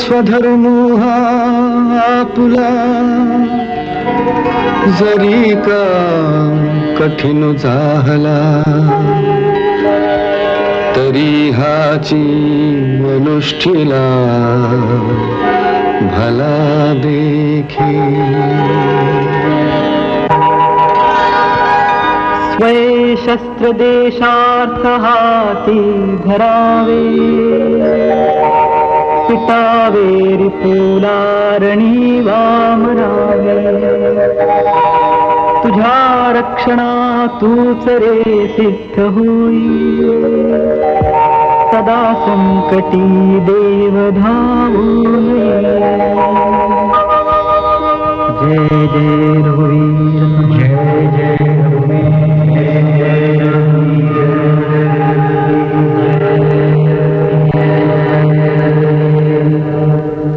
स्वधर्मो हा आपुला जरी का कठीण झाला तरी हाची अनुष्ठीला भला देखी स्वय शस्त्र देशार्थ हाती धरावे पिटावे रिपुलारणी वामरावे तुझ्या रक्षणा तूच रे सिद्ध होई सदा संकटी देव धावू जय जय रघुवीर जय जय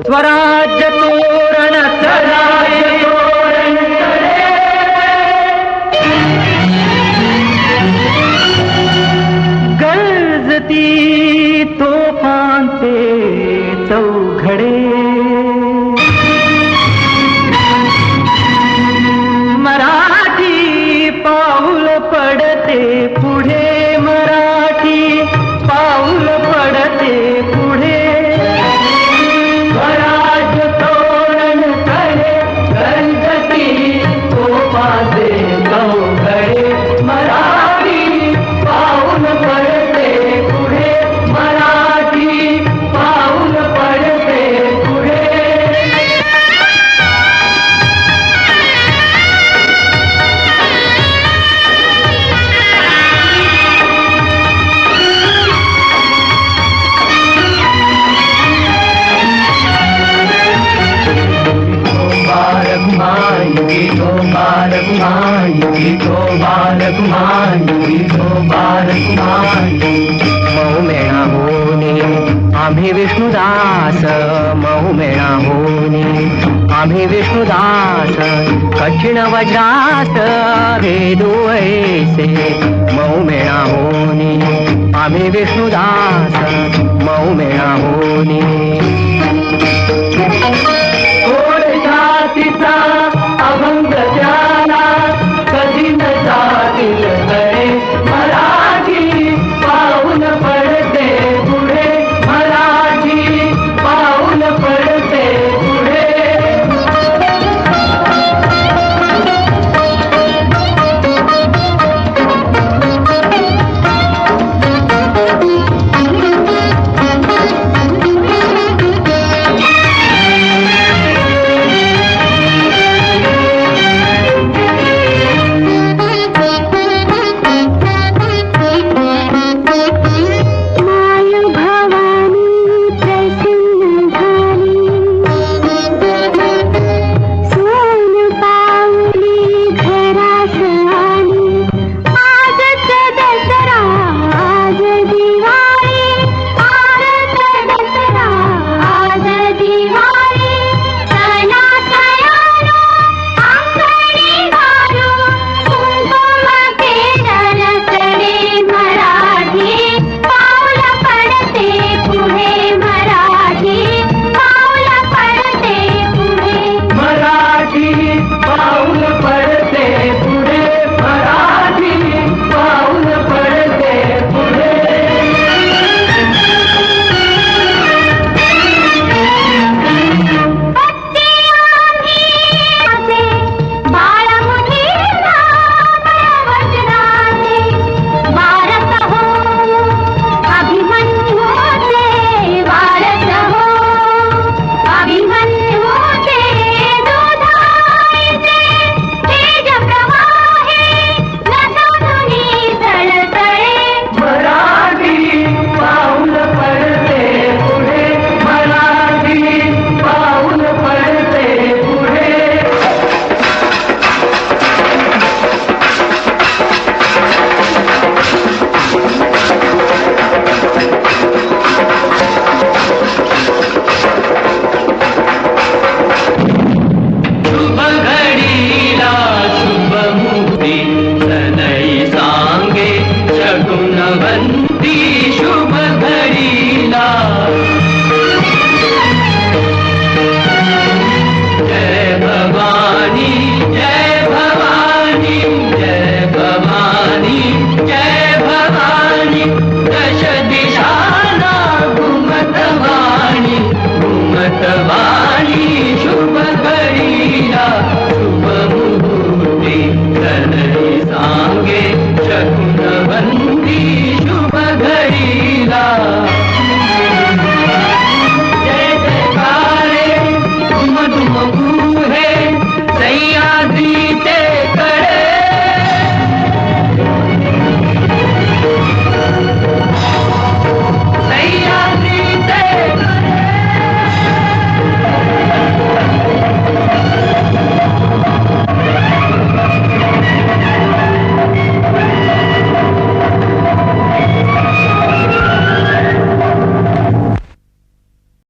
स्वराज्य तोरण चढावे तोरण गरजती तोफांचे चौघडे मराठी पाऊल पडते पुढे मराठी पाऊल पडते पुढे मौमेणा होनी आम्ही विष्णुदास मौमेणा होनी आम्ही विष्णुदास कठीण वज्रास भेदू ऐसे मौमेणा होनी आम्ही विष्णुदास मौमेणा होनी जातीचा